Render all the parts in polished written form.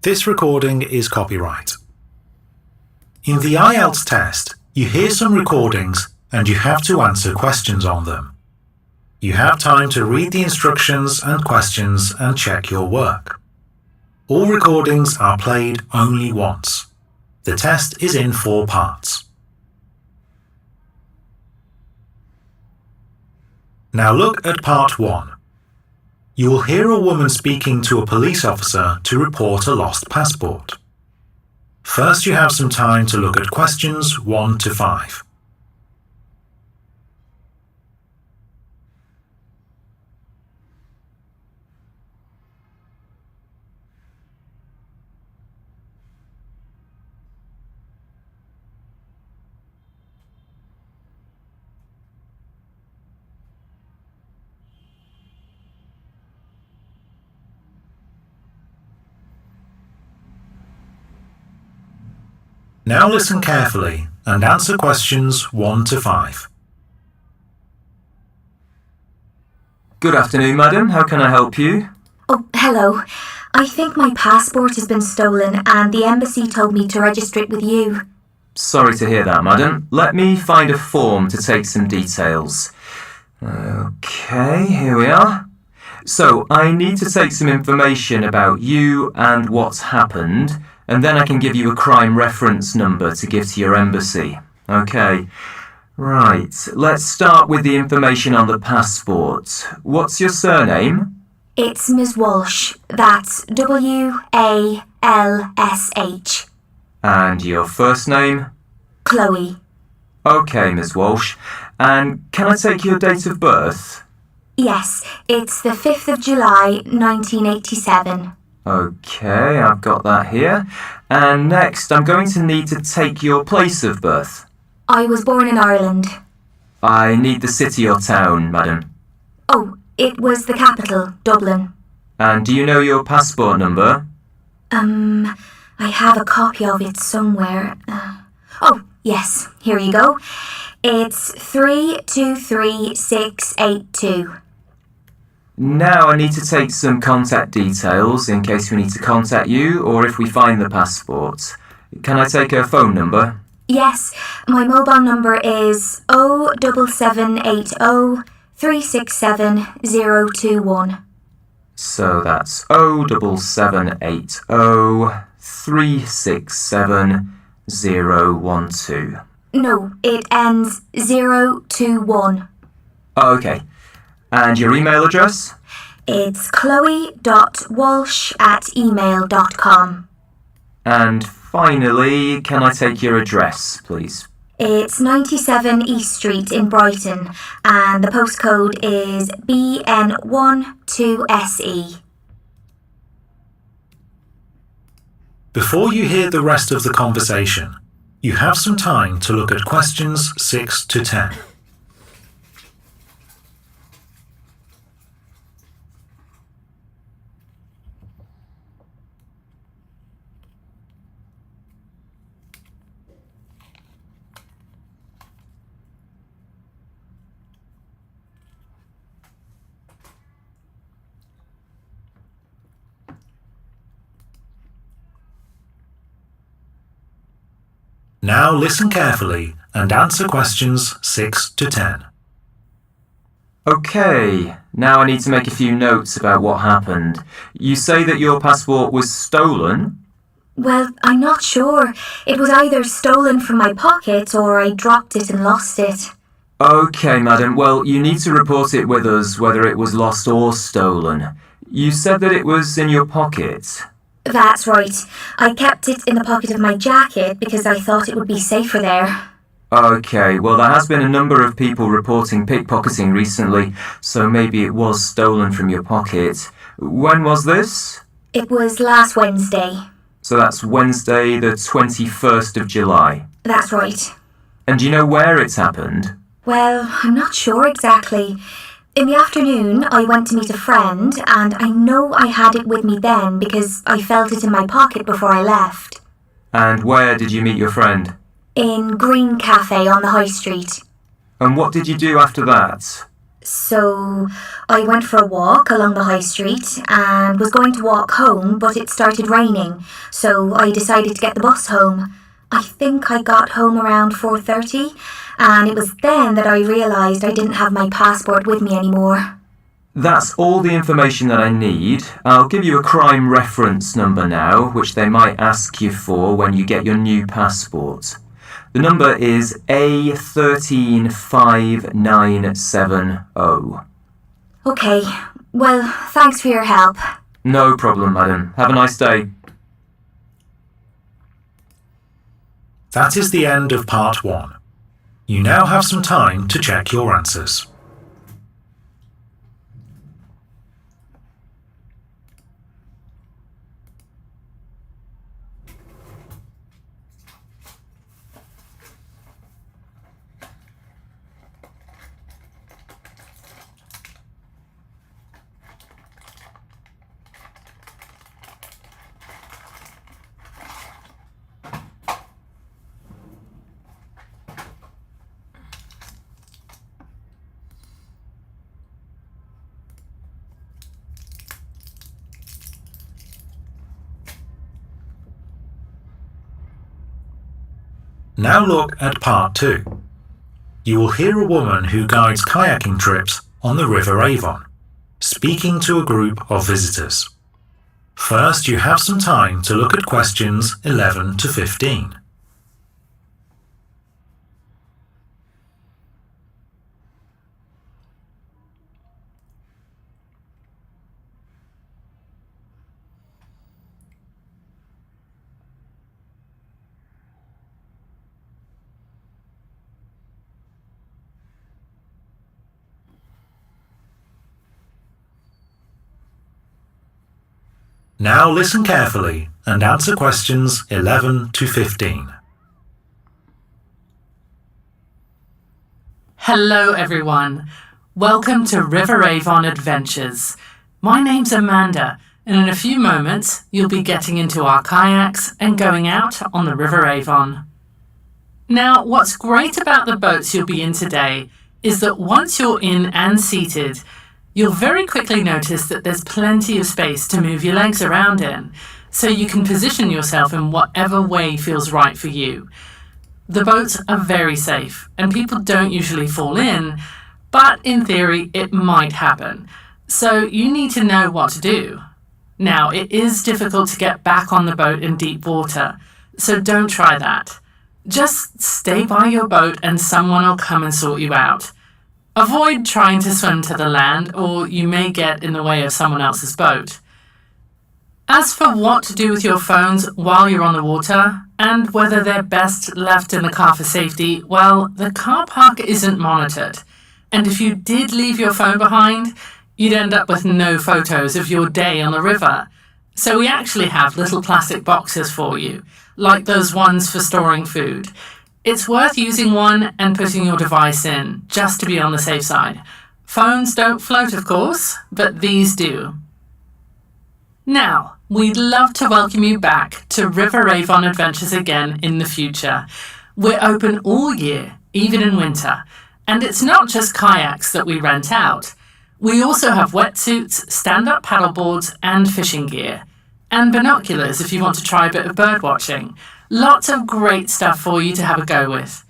This recording is copyright. In the IELTS test, you hear some recordings and you have to answer questions on them. You have time to read the instructions and questions and check your work. All recordings are played only once. The test is in 4 parts. Now look at part 1. You will hear a woman speaking to a police officer to report a lost passport. First, you have some time to look at questions 1 to 5. Now listen carefully and answer questions 1 to 5. Good afternoon, madam. How can I help you? Oh, hello. I think my passport has been stolen and the embassy told me to register it with you. Sorry to hear that, madam. Let me find a form to take some details. Okay, here we are. So, I need to take some information about you and what's happened, and then I can give you a crime reference number to give to your embassy. Okay. Right, let's start with the information on the passport. What's your surname? It's Ms. Walsh. That's W-A-L-S-H. And your first name? Chloe. Okay, Ms. Walsh. And can I take your date of birth? Yes, it's the 5th of July, 1987. Okay, I've got that here. And next, I'm going to need to take your place of birth. I was born in Ireland. I need the city or town, madam. Oh, it was the capital, Dublin. And do you know your passport number? I have a copy of it somewhere. Oh, yes, here you go. It's 323682. Now I need to take some contact details in case we need to contact you or if we find the passport. Can I take a phone number? Yes, my mobile number is 07780 367 021. So that's 07780 367 012. No, it ends 021. Oh, okay. And your email address? It's chloe.walsh@email.com. And finally, can I take your address, please? It's 97 East Street in Brighton, and the postcode is BN12SE. Before you hear the rest of the conversation, you have some time to look at questions 6 to 10. Now listen carefully and answer questions 6 to 10. Okay, now I need to make a few notes about what happened. You say that your passport was stolen? Well, I'm not sure. It was either stolen from my pocket or I dropped it and lost it. Okay, madam. Well, you need to report it with us whether it was lost or stolen. You said that it was in your pocket. That's right. I kept it in the pocket of my jacket because I thought it would be safer there. Okay, well there has been a number of people reporting pickpocketing recently, so maybe it was stolen from your pocket. When was this? It was last Wednesday. So that's Wednesday the 21st of July. That's right. And do you know where it's happened? Well, I'm not sure exactly. In the afternoon, I went to meet a friend, and I know I had it with me then because I felt it in my pocket before I left. And where did you meet your friend? In Green Cafe on the High Street. And what did you do after that? So I went for a walk along the high street and was going to walk home, but it started raining, so I decided to get the bus home. I think I got home around 4:30, and it was then that I realised I didn't have my passport with me anymore. That's all the information that I need. I'll give you a crime reference number now, which they might ask you for when you get your new passport. The number is A135970. Okay, well, thanks for your help. No problem, madam. Have a nice day. That is the end of part 1. You now have some time to check your answers. Now look at part 2. You will hear a woman who guides kayaking trips on the River Avon, speaking to a group of visitors. First, you have some time to look at questions 11 to 15. Now listen carefully and answer questions 11 to 15. Hello everyone. Welcome to River Avon Adventures. My name's Amanda, and in a few moments you'll be getting into our kayaks and going out on the River Avon. Now, what's great about the boats you'll be in today is that once you're in and seated, you'll very quickly notice that there's plenty of space to move your legs around in, so you can position yourself in whatever way feels right for you. The boats are very safe, and people don't usually fall in, but in theory it might happen, so you need to know what to do. Now, it is difficult to get back on the boat in deep water, so don't try that. Just stay by your boat and someone will come and sort you out. Avoid trying to swim to the land, or you may get in the way of someone else's boat. As for what to do with your phones while you're on the water, and whether they're best left in the car for safety, well, the car park isn't monitored. And if you did leave your phone behind, you'd end up with no photos of your day on the river. So we actually have little plastic boxes for you, like those ones for storing food. It's worth using one and putting your device in, just to be on the safe side. Phones don't float, of course, but these do. Now, we'd love to welcome you back to River Avon Adventures again in the future. We're open all year, even in winter, and it's not just kayaks that we rent out. We also have wetsuits, stand-up paddleboards, and fishing gear, and binoculars if you want to try a bit of bird watching. Lots of great stuff for you to have a go with.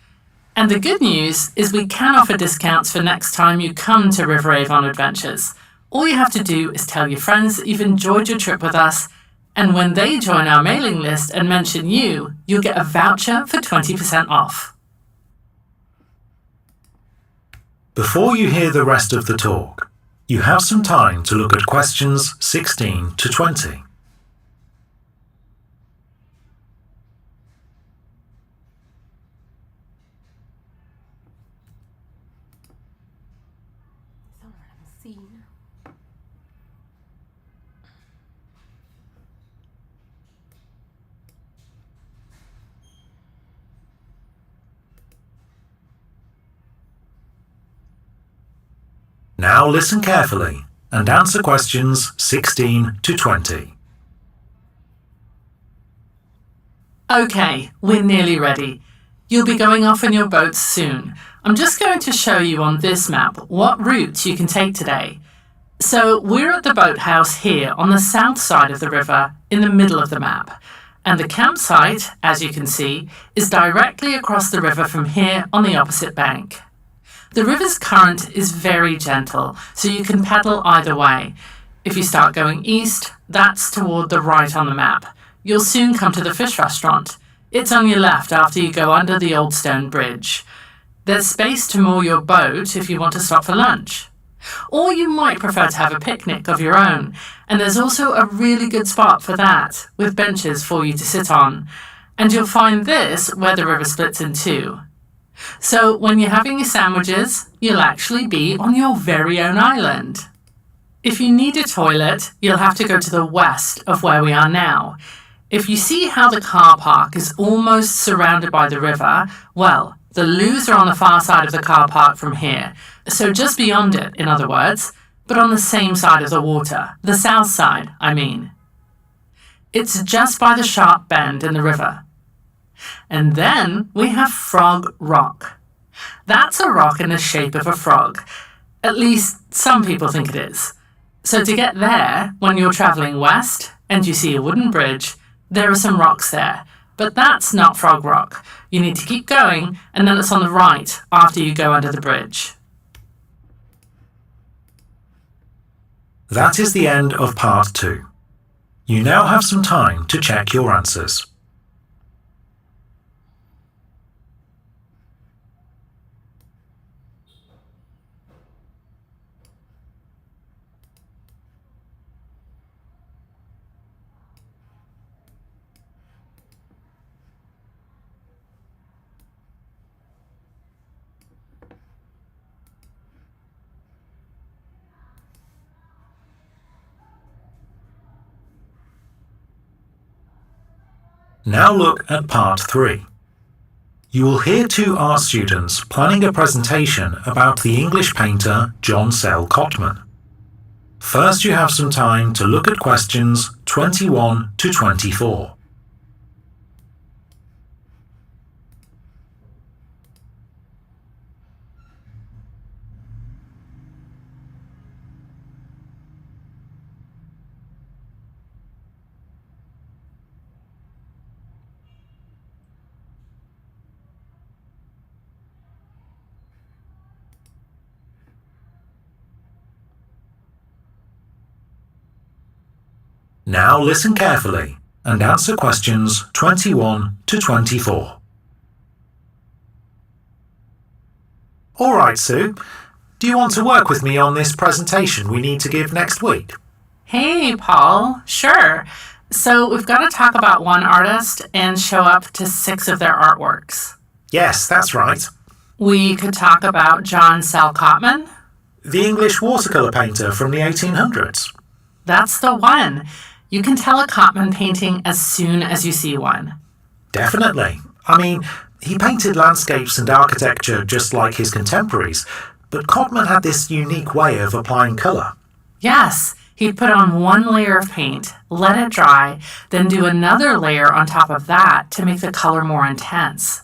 And the good news is we can offer discounts for next time you come to River Avon Adventures. All you have to do is tell your friends that you've enjoyed your trip with us, and when they join our mailing list and mention you, you'll get a voucher for 20% off. Before you hear the rest of the talk, you have some time to look at questions 16 to 20. Now listen carefully and answer questions 16 to 20. Okay, we're nearly ready. You'll be going off in your boats soon. I'm just going to show you on this map what routes you can take today. So we're at the boathouse here on the south side of the river in the middle of the map. And the campsite, as you can see, is directly across the river from here on the opposite bank. The river's current is very gentle, so you can paddle either way. If you start going east, that's toward the right on the map. You'll soon come to the fish restaurant. It's on your left after you go under the old stone bridge. There's space to moor your boat if you want to stop for lunch. Or you might prefer to have a picnic of your own, and there's also a really good spot for that, with benches for you to sit on. And you'll find this where the river splits in two. So when you're having your sandwiches, you'll actually be on your very own island. If you need a toilet, you'll have to go to the west of where we are now. If you see how the car park is almost surrounded by the river, well, the loos are on the far side of the car park from here, so just beyond it, in other words, but on the same side of the water, the south side, I mean. It's just by the sharp bend in the river. And then we have Frog Rock. That's a rock in the shape of a frog. At least some people think it is. So to get there, when you're travelling west and you see a wooden bridge, there are some rocks there. But that's not Frog Rock. You need to keep going, and then it's on the right after you go under the bridge. That is the end of part 2. You now have some time to check your answers. Now look at part 3. You will hear 2 art students planning a presentation about the English painter John Sell Cotman. First, you have some time to look at questions 21 to 24. Now listen carefully and answer questions 21 to 24. All right, Sue. Do you want to work with me on this presentation we need to give next week? Hey, Paul. Sure. So we've got to talk about one artist and show up to 6 of their artworks. Yes, that's right. We could talk about John Sell Cotman. The English watercolour painter from the 1800s. That's the one. You can tell a Cotman painting as soon as you see one. Definitely. I mean, he painted landscapes and architecture just like his contemporaries, but Cotman had this unique way of applying colour. Yes, he'd put on one layer of paint, let it dry, then do another layer on top of that to make the colour more intense.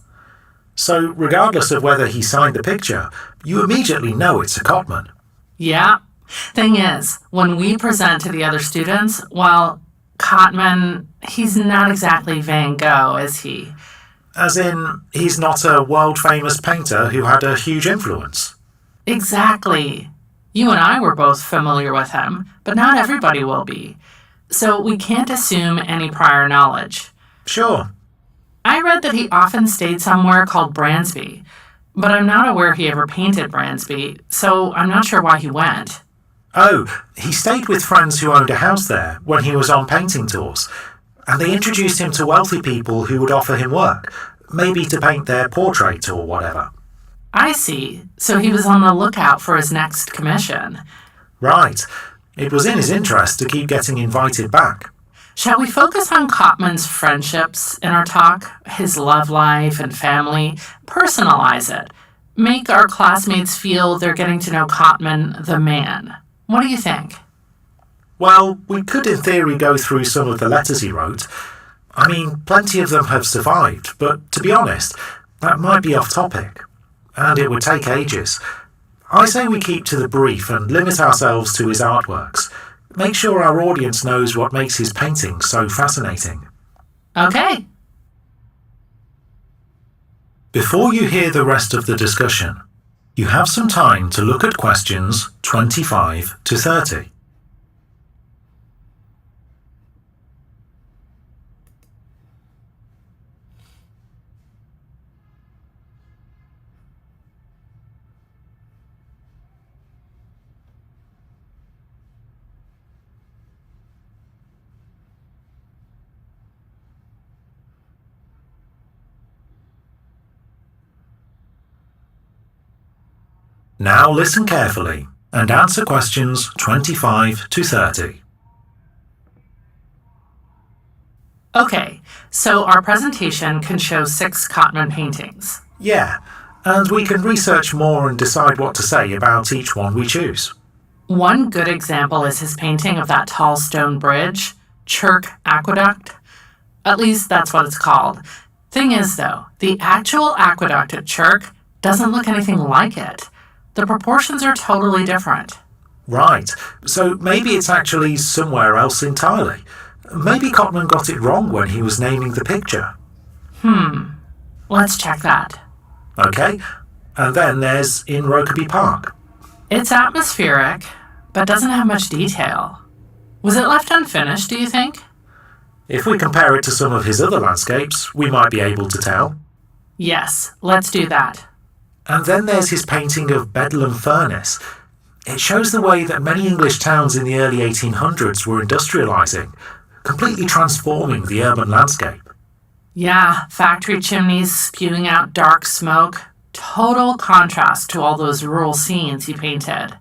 So, regardless of whether he signed the picture, you immediately know it's a Cotman. Yeah. Thing is, when we present to the other students, well, Cotman, he's not exactly Van Gogh, is he? As in, he's not a world-famous painter who had a huge influence. Exactly. You and I were both familiar with him, but not everybody will be. So we can't assume any prior knowledge. Sure. I read that he often stayed somewhere called Bransby, but I'm not aware he ever painted Bransby, so I'm not sure why he went. Oh, he stayed with friends who owned a house there when he was on painting tours, and they introduced him to wealthy people who would offer him work, maybe to paint their portrait or whatever. I see. So he was on the lookout for his next commission. Right. It was in his interest to keep getting invited back. Shall we focus on Cotman's friendships in our talk? His love life and family? Personalize it. Make our classmates feel they're getting to know Cotman, the man. What do you think? Well, we could in theory go through some of the letters he wrote. I mean, plenty of them have survived, but to be honest, that might be off topic. and it would take ages. I say we keep to the brief and limit ourselves to his artworks. Make sure our audience knows what makes his paintings so fascinating. Okay. Before you hear the rest of the discussion, you have some time to look at questions 25 to 30. Now listen carefully and answer questions 25 to 30. Okay, so our presentation can show 6 Cotman paintings. Yeah, and we can research more and decide what to say about each one we choose. One good example is his painting of that tall stone bridge, Chirk Aqueduct. At least that's what it's called. Thing is, though, the actual aqueduct at Chirk doesn't look anything like it. The proportions are totally different. Right, so maybe it's actually somewhere else entirely. Maybe Cotman got it wrong when he was naming the picture. Let's check that. Okay, and then there's in Rokeby Park. It's atmospheric, but doesn't have much detail. Was it left unfinished, do you think? If we compare it to some of his other landscapes, we might be able to tell. Yes, let's do that. And then there's his painting of Bedlam Furnace. It shows the way that many English towns in the early 1800s were industrialising, completely transforming the urban landscape. Yeah, factory chimneys spewing out dark smoke. Total contrast to all those rural scenes he painted.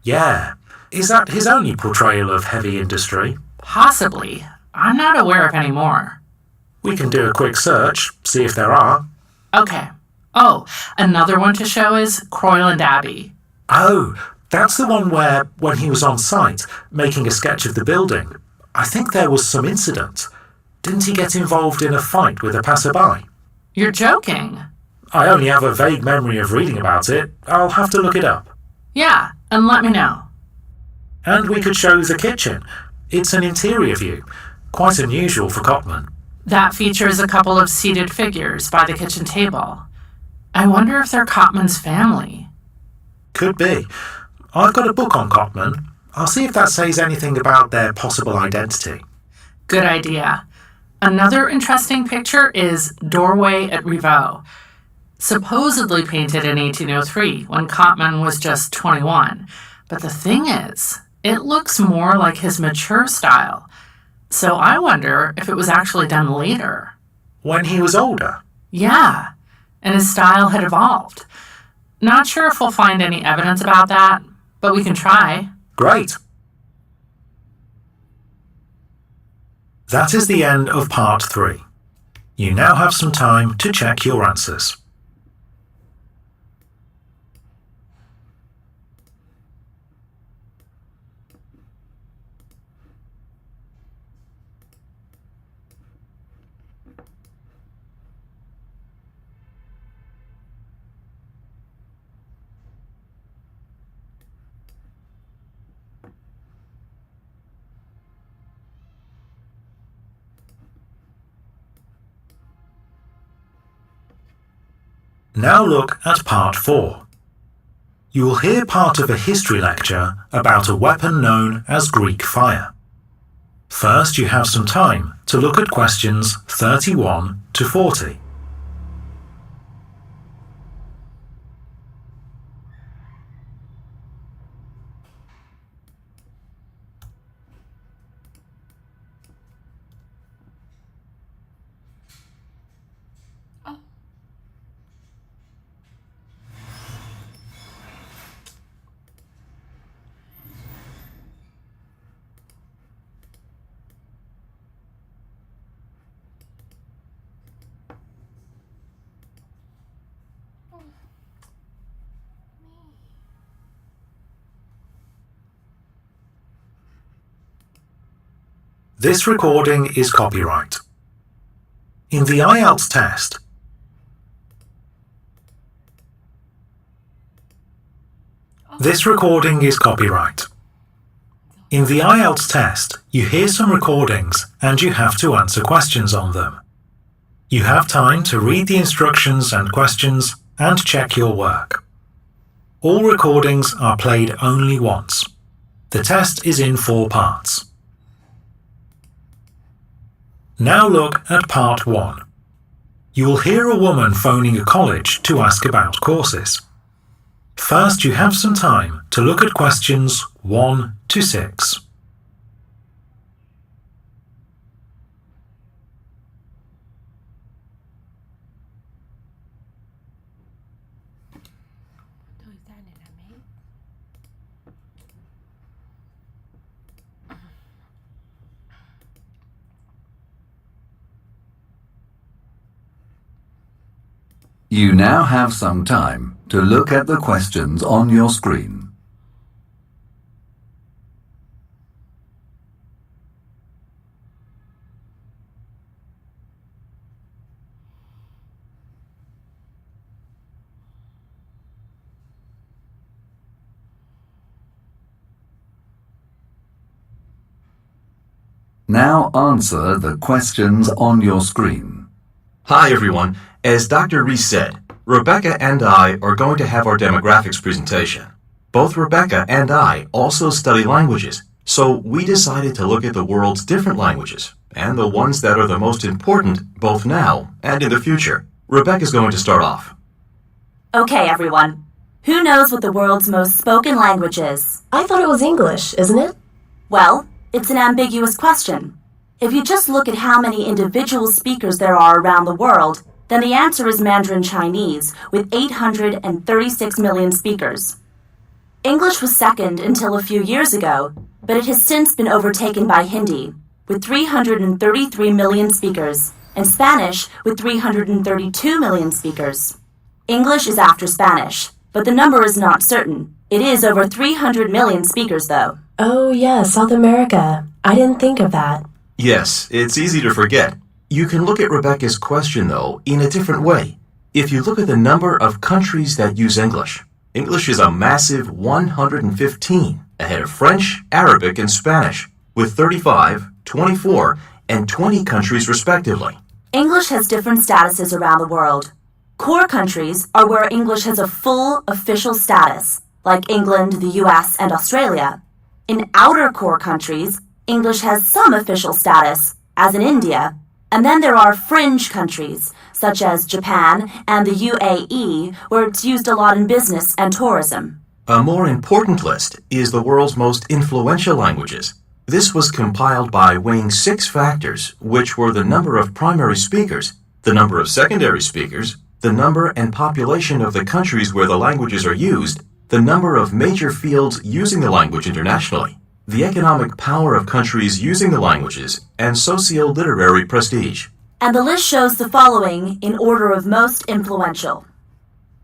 Yeah. Is that his only portrayal of heavy industry? Possibly. I'm not aware of any more. We can do a quick search, see if there are. Okay. Oh, another one to show is Croyland Abbey. Oh, that's the one where, when he was on site, making a sketch of the building, I think there was some incident. Didn't he get involved in a fight with a passerby? You're joking. I only have a vague memory of reading about it. I'll have to look it up. Yeah, and let me know. And we could show the kitchen. It's an interior view. Quite unusual for Cotman. That features a couple of seated figures by the kitchen table. I wonder if they're Cotman's family. Could be. I've got a book on Cotman. I'll see if that says anything about their possible identity. Good idea. Another interesting picture is Doorway at Rivaux, supposedly painted in 1803 when Cotman was just 21. But the thing is, it looks more like his mature style. So I wonder if it was actually done later. When he was older? Yeah, and his style had evolved. Not sure if we'll find any evidence about that, but we can try. Great. That is the end of part 3. You now have some time to check your answers. Now look at part 4. You will hear part of a history lecture about a weapon known as Greek fire. First, you have some time to look at questions 31 to 40. This recording is copyright. In the IELTS test, This recording is copyright. In the IELTS test, you hear some recordings and you have to answer questions on them. You have time to read the instructions and questions and check your work. All recordings are played only once. The test is in 4 parts. Now look at part 1. You will hear a woman phoning a college to ask about courses. First, you have some time to look at questions 1 to 6. You now have some time to look at the questions on your screen. Now answer the questions on your screen. Hi everyone. As Dr. Rees said, Rebecca and I are going to have our demographics presentation. Both Rebecca and I also study languages, so we decided to look at the world's different languages and the ones that are the most important both now and in the future. Rebecca's going to start off. Okay, everyone. Who knows what the world's most spoken language is? I thought it was English, isn't it? Well, it's an ambiguous question. If you just look at how many individual speakers there are around the world, then the answer is Mandarin Chinese, with 836 million speakers. English was second until a few years ago, but it has since been overtaken by Hindi, with 333 million speakers, and Spanish with 332 million speakers. English is after Spanish, but the number is not certain. It is over 300 million speakers, though. Oh, yeah, South America. I didn't think of that. Yes, it's easy to forget. You can look at Rebecca's question, though, in a different way. If you look at the number of countries that use English, English is a massive 115, ahead of French, Arabic, and Spanish, with 35, 24, and 20 countries respectively. English has different statuses around the world. Core countries are where English has a full official status, like England, the US, and Australia. In outer core countries, English has some official status, as in India, and then there are fringe countries, such as Japan and the UAE, where it's used a lot in business and tourism. A more important list is the world's most influential languages. This was compiled by weighing 6 factors, which were the number of primary speakers, the number of secondary speakers, the number and population of the countries where the languages are used, the number of major fields using the language internationally, the economic power of countries using the languages, and socio-literary prestige. And the list shows the following in order of most influential.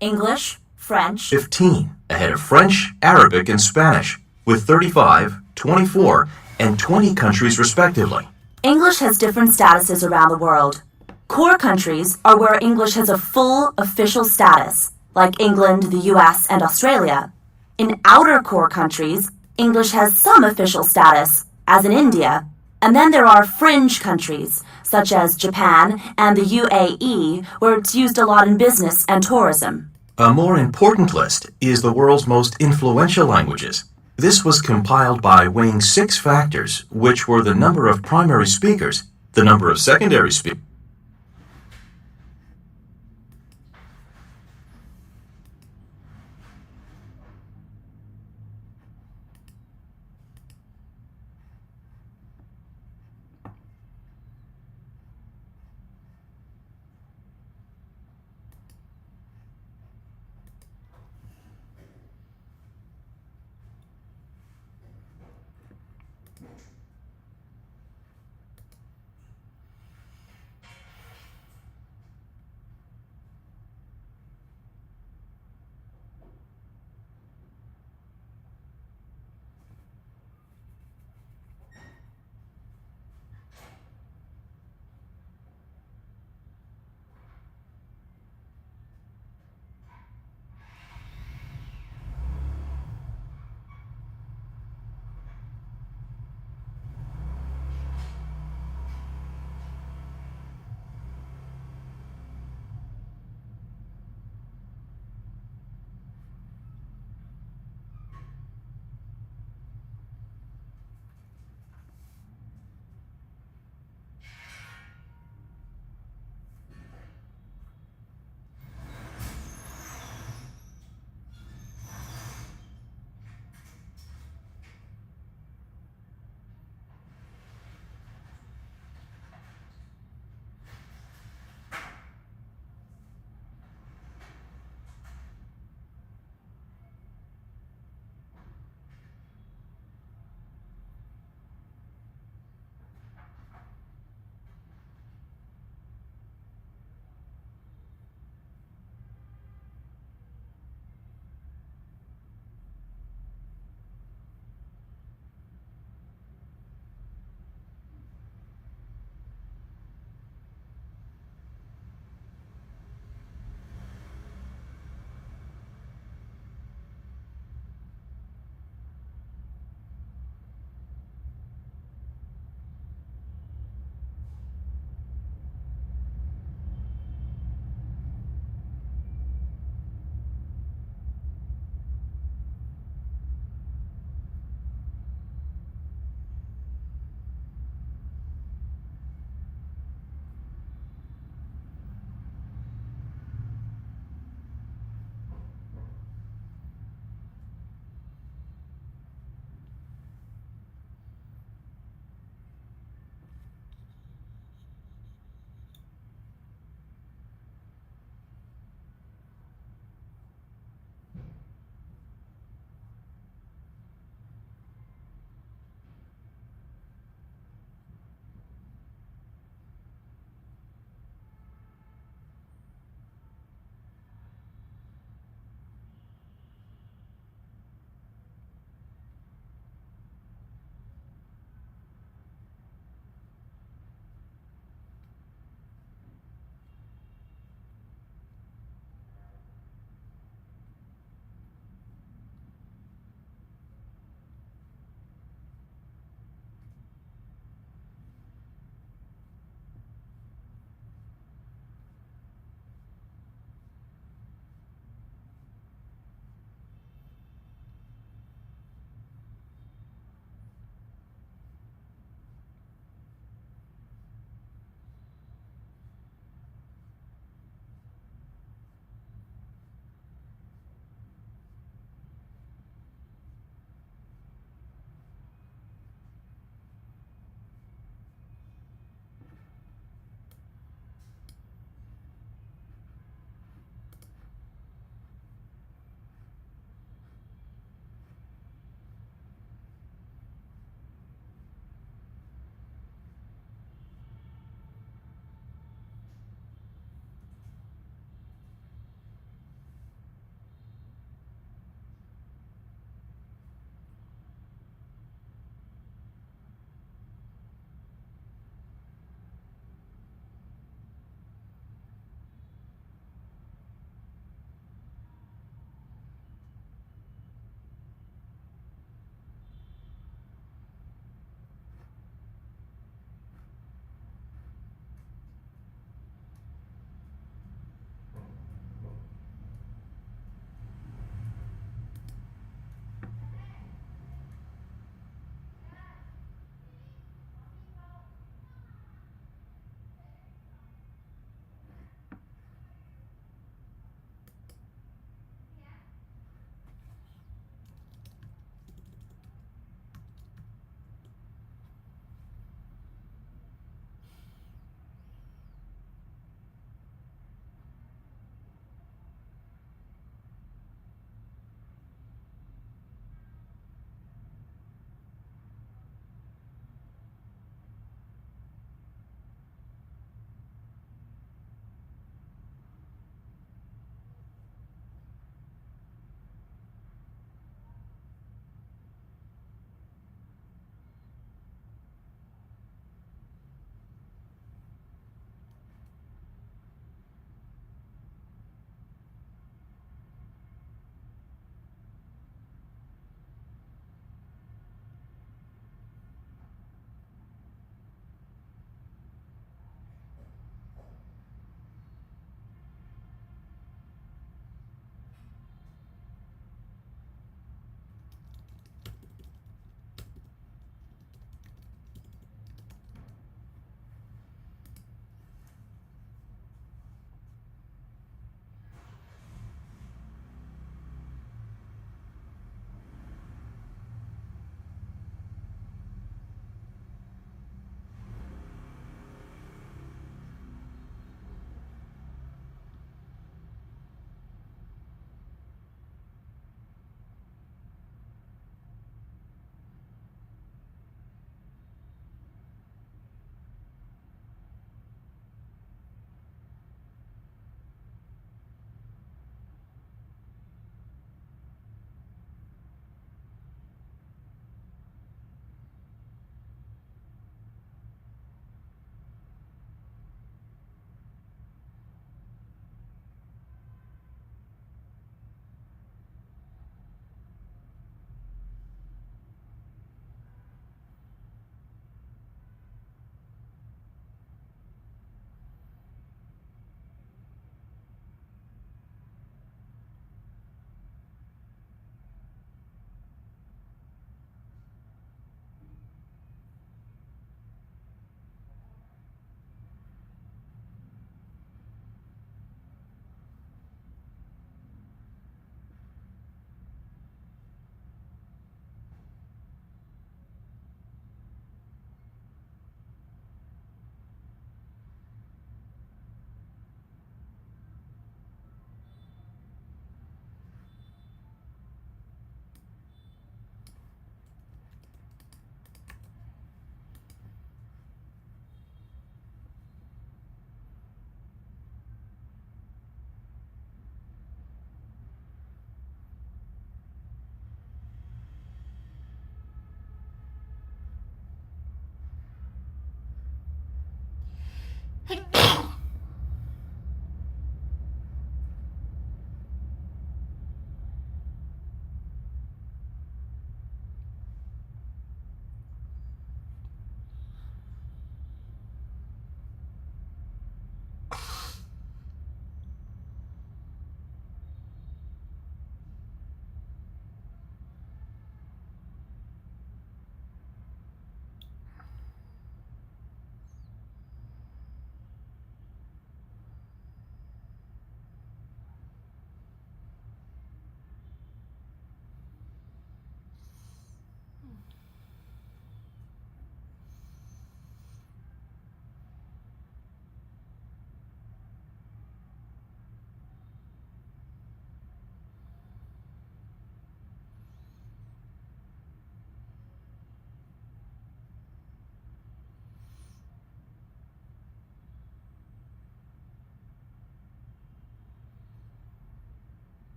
English, French, 15, ahead of French, Arabic, and Spanish, with 35, 24, and 20 countries respectively. English has different statuses around the world. Core countries are where English has a full official status, like England, the US, and Australia. In outer core countries, English has some official status, as in India, and then there are fringe countries, such as Japan and the UAE, where it's used a lot in business and tourism. A more important list is the world's most influential languages. This was compiled by weighing 6 factors, which were the number of primary speakers, the number of secondary speakers,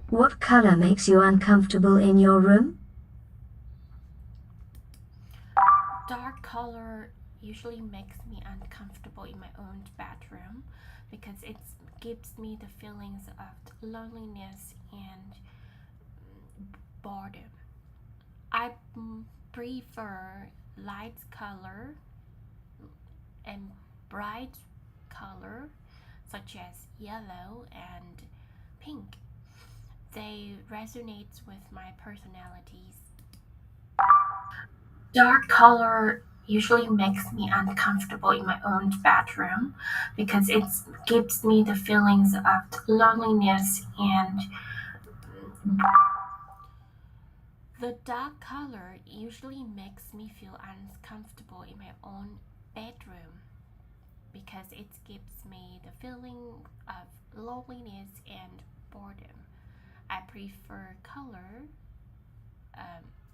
What color makes you uncomfortable in your room? Dark color usually makes me uncomfortable in my own bedroom because it gives me the feelings of loneliness and boredom. I prefer light color and bright color such as yellow and pink. They resonate with my personalities. Dark color usually makes me uncomfortable in my own bedroom because it gives me the feelings of loneliness and the dark color usually makes me feel uncomfortable in my own bedroom because it gives me the feeling of loneliness and boredom. I prefer color,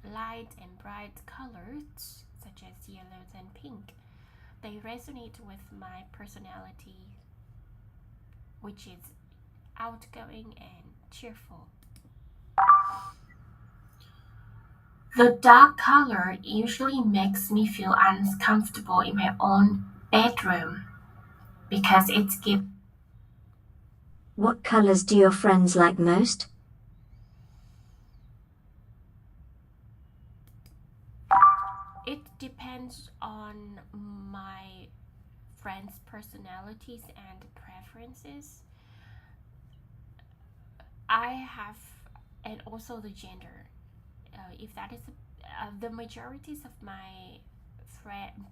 light and bright colors such as yellows and pink. They resonate with my personality, which is outgoing and cheerful. The dark color usually makes me feel uncomfortable in my own bedroom because it gives. What colors do your friends like most? It depends on my friends' personalities and preferences. And also the gender. If that is the majorities of my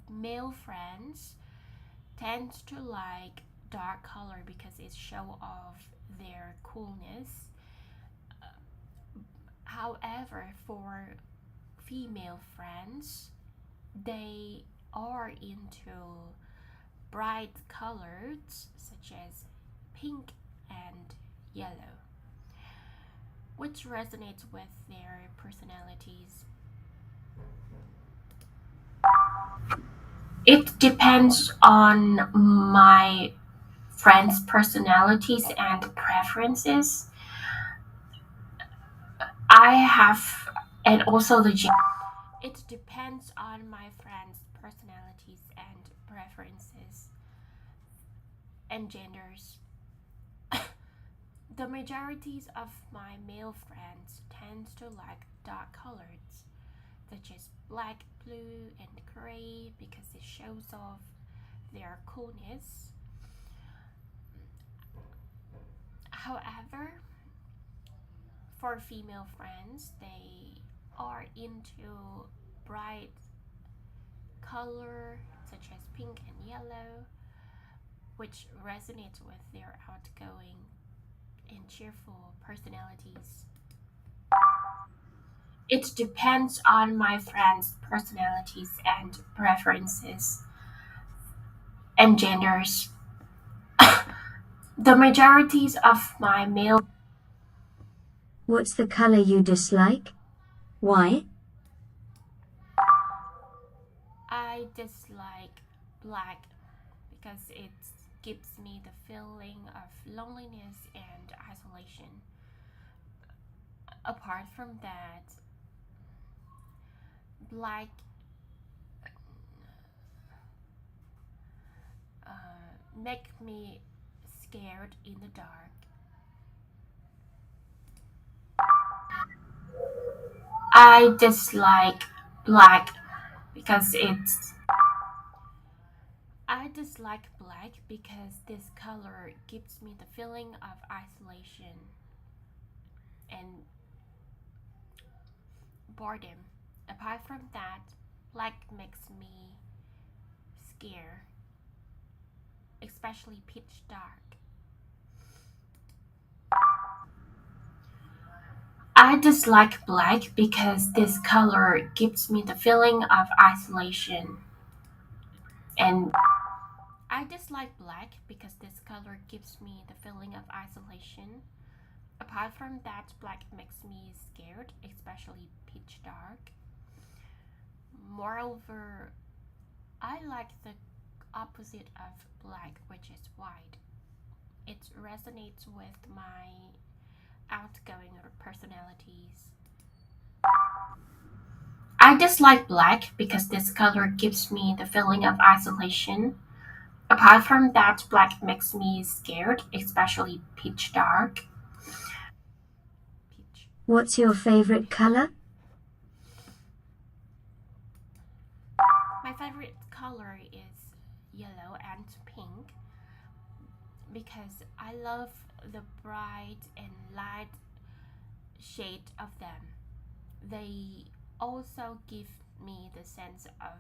male friends tend to like dark color because it show off their coolness. However, for female friends, they are into bright colors such as pink and yellow, which resonates with their personalities. It depends on my friends' personalities and preferences. And also the gender. It depends on my friends' personalities and preferences and genders. The majorities of my male friends tend to like dark colors, such as black, blue, and gray, because it shows off their coolness. However, for female friends, they are into bright color such as pink and yellow, which resonates with their outgoing and cheerful personalities. It depends on my friends' personalities and preferences and genders. The majorities of my male. What's the color you dislike? Why? I dislike black because it gives me the feeling of loneliness and isolation. Apart from that, black make me scared in the dark. I dislike black because this color gives me the feeling of isolation and boredom. Apart from that, black makes me scared, especially pitch dark. I dislike black because this color gives me the feeling of isolation and I dislike black because this color gives me the feeling of isolation. Apart from that, black makes me scared, especially pitch dark. Moreover, I like the opposite of black, which is white. It resonates with my outgoing personalities. I dislike black because this color gives me the feeling of isolation. Apart from that, black makes me scared, especially pitch dark. What's your favorite color? My favorite color is yellow and pink because I love the bright and light shade of them. They also give me the sense of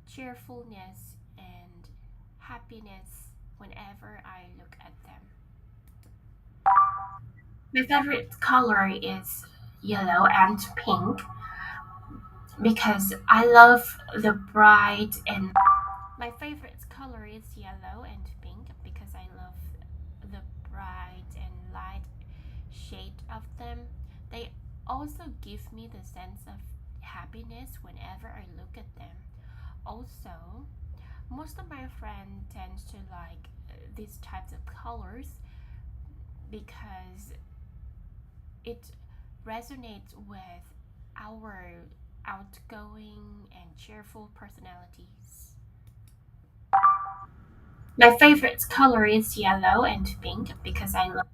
cheerfulness and happiness whenever I look at them. My favorite color is yellow and pink because I love the bright and my favorite color is yellow and pink because I love the bright and light shade of them. They also give me the sense of happiness whenever I look at them. Also, most of my friends tend to like these types of colors because it resonates with our outgoing and cheerful personalities. My favorite color is yellow and pink because I love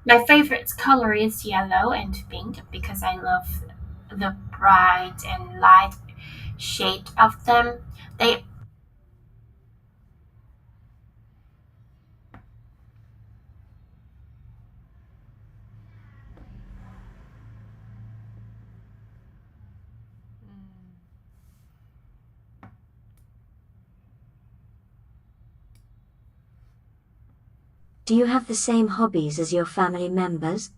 My favorite color is yellow and pink because I love the bright and light shade of them. They Do you have the same hobbies as your family members?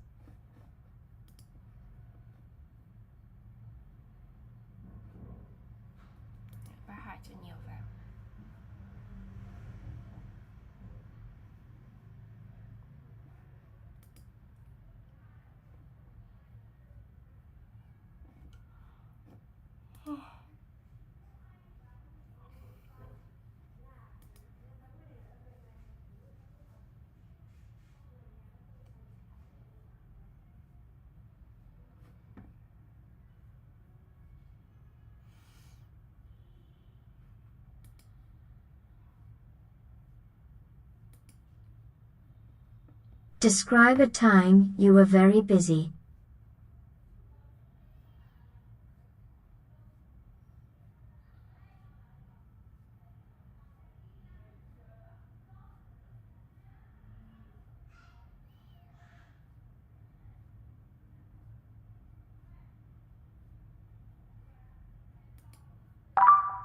Describe a time you were very busy.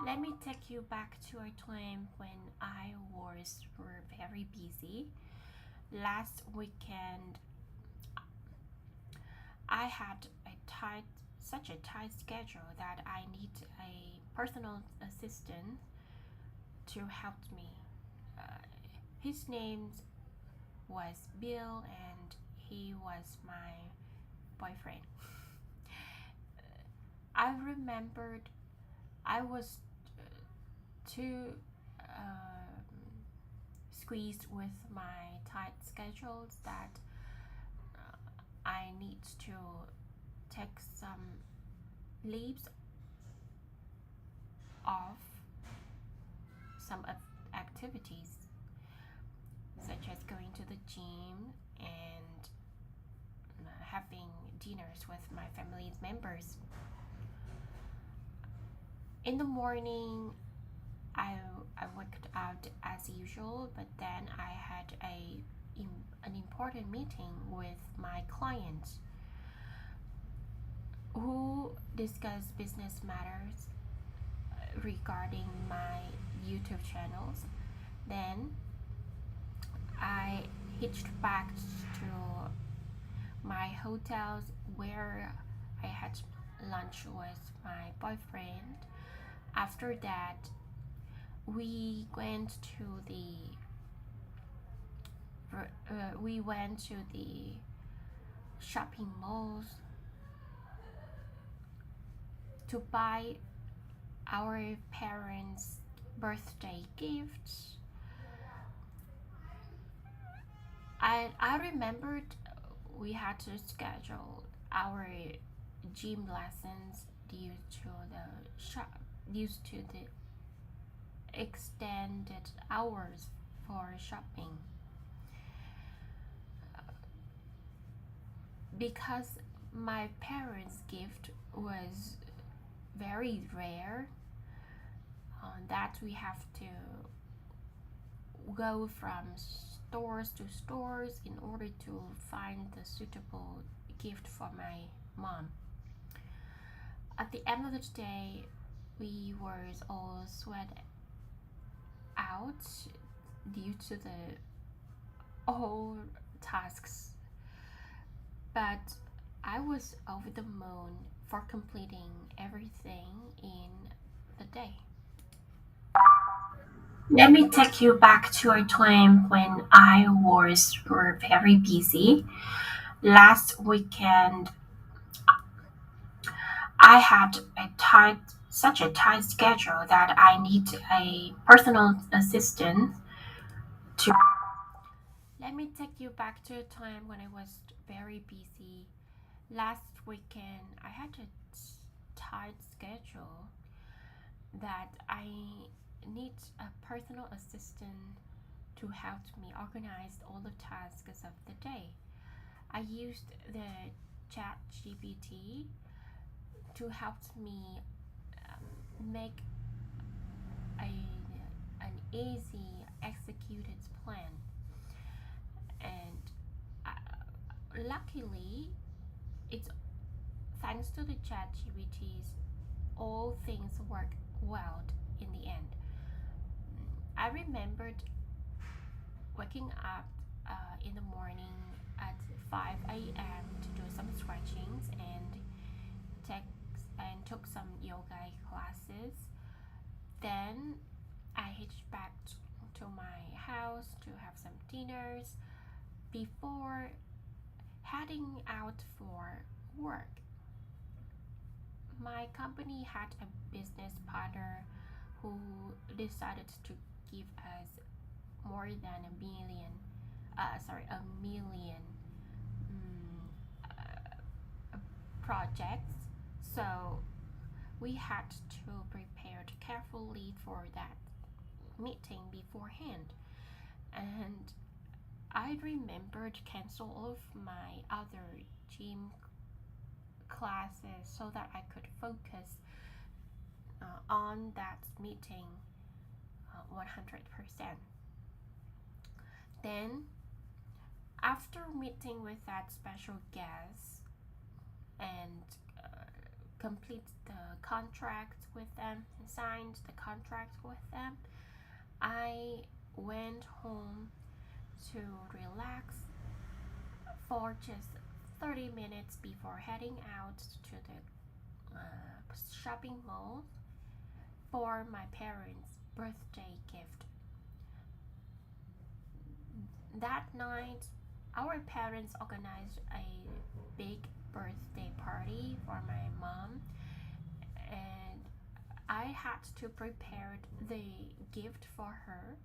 Let me take you back to a time when I was very busy. Last weekend, I had such a tight schedule that I need a personal assistant to help me. His name was Bill, and he was my boyfriend. I remembered I was too squeezed with my tight schedules that I need to take some leaves off some activities such as going to the gym and having dinners with my family members. In the morning, I worked out as usual, but then I had an important meeting with my clients who discussed business matters regarding my YouTube channels. Then I hitched back to my hotels where I had lunch with my boyfriend. After that, we went to the shopping malls to buy our parents birthday gifts. I remembered we had to schedule our gym lessons due to the extended hours for shopping. Because my parents' gift was very rare, that we have to go from stores to stores in order to find the suitable gift for my mom. At the end of the day, we were all sweat out due to the all tasks, but I was over the moon for completing everything in the day. Let me take you back to a time when I was very busy. Last weekend, I had such a tight schedule that I need a personal assistant to. Let me take you back to a time when I was very busy. Last weekend, I had a tight schedule that I need a personal assistant to help me organize all the tasks of the day. I used the ChatGPT to help me make an easy executed plan, and luckily, it's thanks to the ChatGPTs, all things work well in the end. I remembered waking up in the morning at 5 a.m. to do some stretchings and took some yoga classes. Then I hitched back to my house to have some dinners before heading out for work. My company had a business partner who decided to give us more than a million projects. So we had to prepare carefully for that meeting beforehand. And I remembered cancel all of my other gym classes so that I could focus on that meeting 100%. Then, after meeting with that special guest and complete the contract with them, signed the contract with them, I went home to relax for just 30 minutes before heading out to the shopping mall for my parents' birthday gift. That night, our parents organized a big birthday party for my mom, and I had to prepare the gift for her.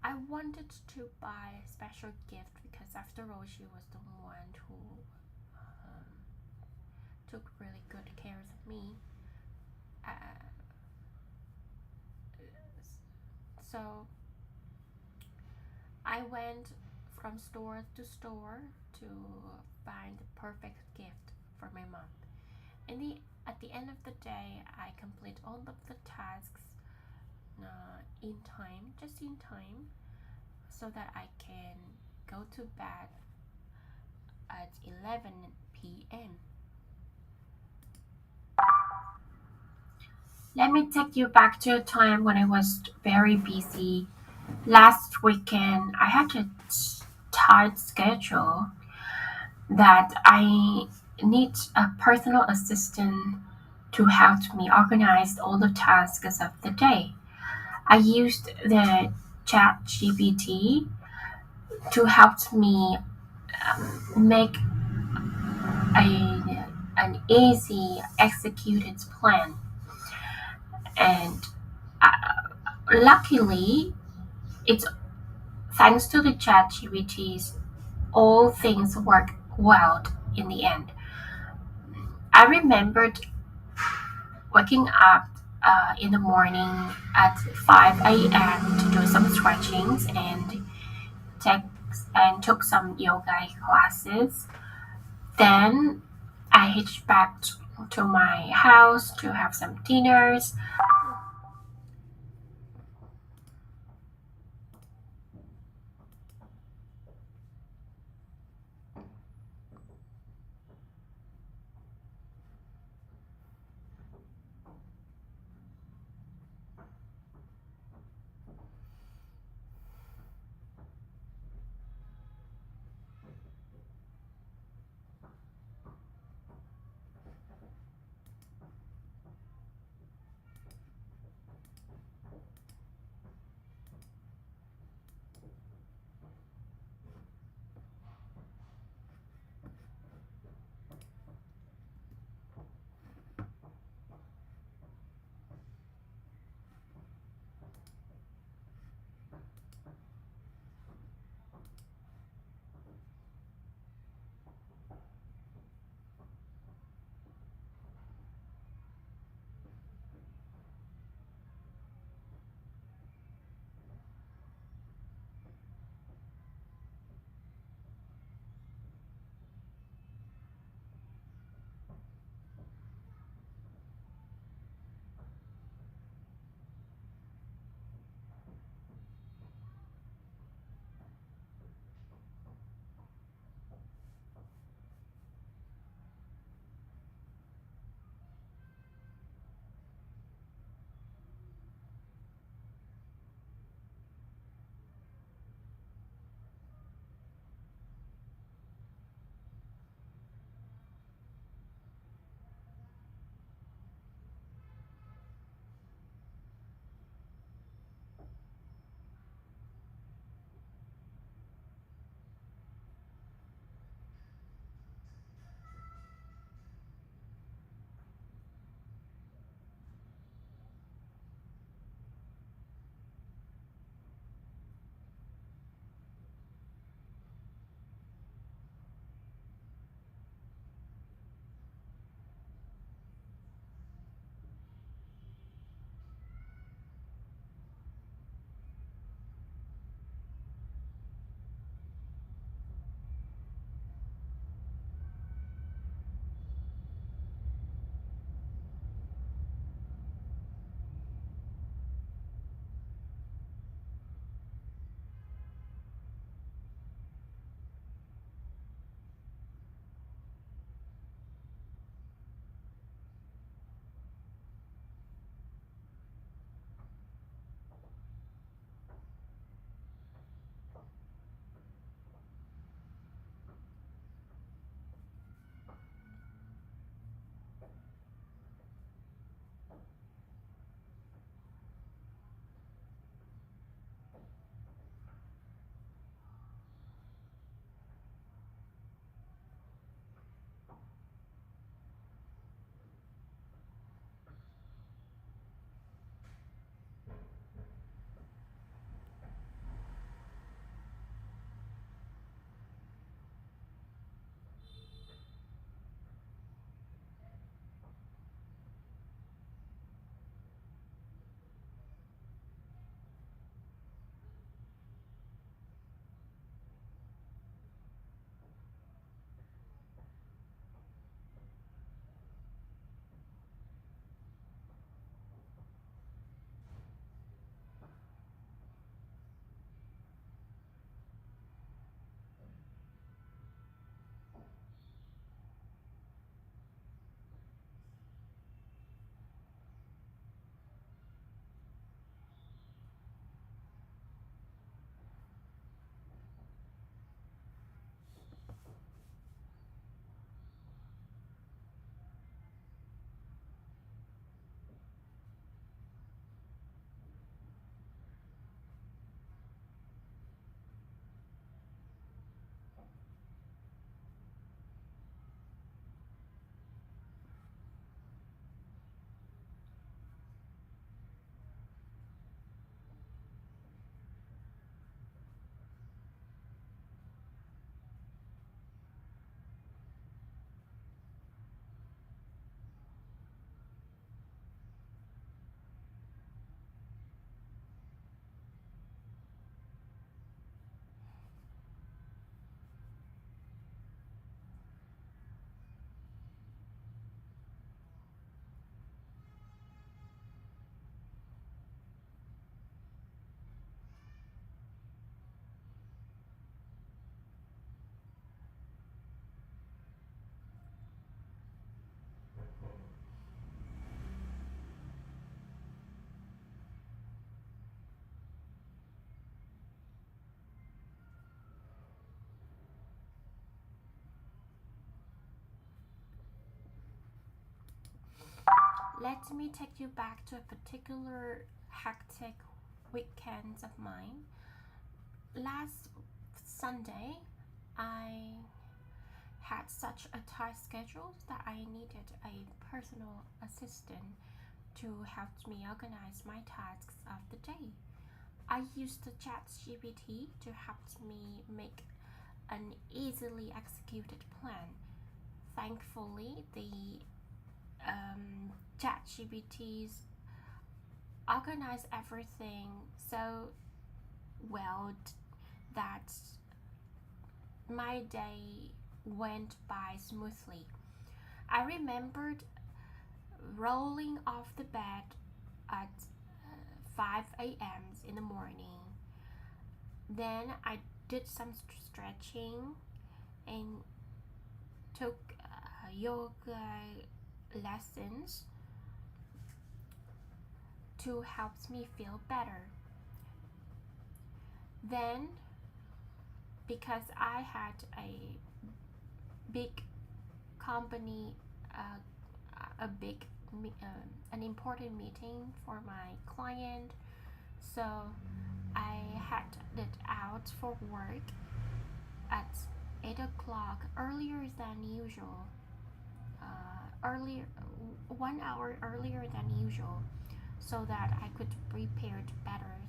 I wanted to buy a special gift because after all she was the one who took really good care of me. So I went from store to store to find the perfect gift for my mom. At the end of the day, I complete all of the tasks just in time, so that I can go to bed at 11 p.m. Let me take you back to a time when I was very busy. Last weekend, I had a tight schedule that I need a personal assistant to help me organize all the tasks of the day. I used the ChatGPT to help me make an easy executed plan. And luckily, it's thanks to the ChatGPTs, all things work well in the end. I remembered waking up in the morning at 5 a.m. to do some stretchings and took some yoga classes. Then I hitched back to my house to have some dinners. Let me take you back to a particular hectic weekend of mine. Last Sunday, I had such a tight schedule that I needed a personal assistant to help me organize my tasks of the day. I used the ChatGPT to help me make an easily executed plan. Thankfully, the ChatGPT's organized everything so well that my day went by smoothly. I remembered rolling off the bed at 5 a.m. in the morning. Then I did some stretching and took yoga lessons to help me feel better. Then, because I had a big company, an important meeting for my client, so I headed out for work at 8 o'clock earlier than usual. 1 hour earlier than usual, so that I could prepare better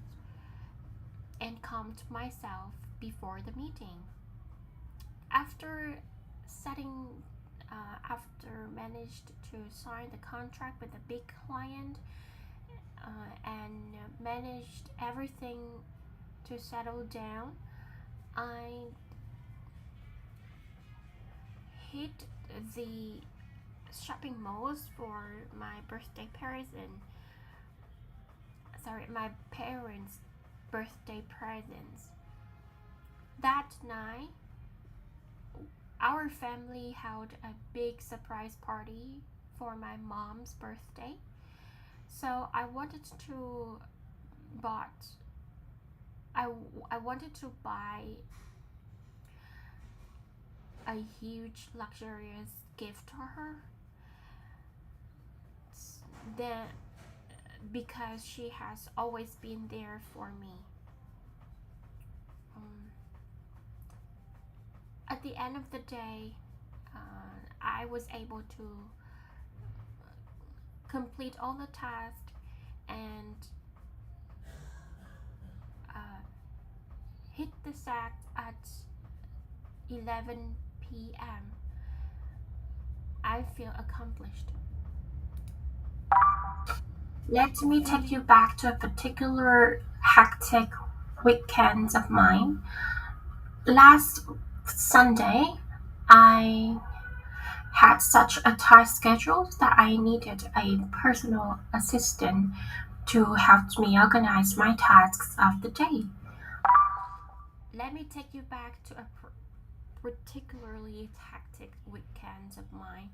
and calmed myself before the meeting. After managed to sign the contract with a big client and managed everything to settle down, I hit the shopping malls for my birthday present. My parents' birthday presents. That night, our family held a big surprise party for my mom's birthday. So I wanted to buy a huge luxurious gift for her. Then, because she has always been there for me. At the end of the day, I was able to complete all the tasks and hit the set at 11 p.m. I feel accomplished. Let me take you back to a particular hectic weekend of mine. Last Sunday, I had such a tight schedule that I needed a personal assistant to help me organize my tasks of the day. Let me take you back to a particularly hectic weekend of mine.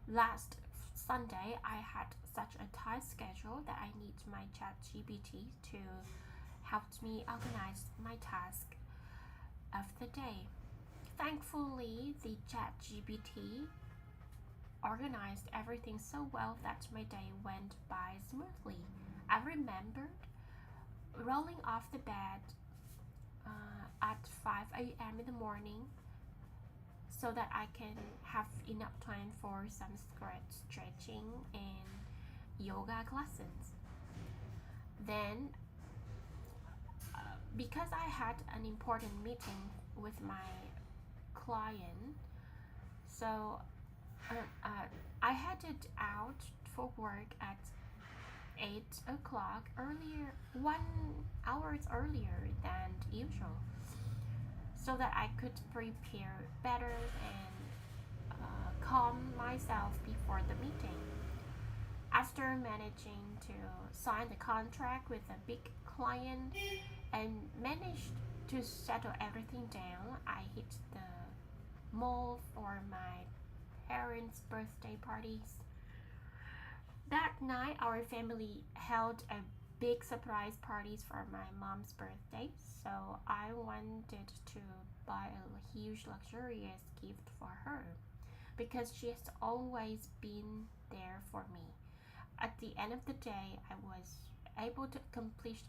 Last Sunday, I had such a tight schedule that I need my ChatGPT to help me organize my task of the day. Thankfully, the ChatGPT organized everything so well that my day went by smoothly. I remembered rolling off the bed at 5 a.m. in the morning so that I can have enough time for some stretching and yoga classes. Then, because I had an important meeting with my client, so I headed out for work at 8 o'clock earlier, 1 hour earlier than usual, so that I could prepare better and calm myself before the meeting. After managing to sign the contract with a big client and managed to settle everything down, I hit the mall for my parents' birthday parties. That night, our family held a big surprise parties for my mom's birthday, so I wanted to buy a huge luxurious gift for her because she has always been there for me. at the end of the day, I was able to accomplish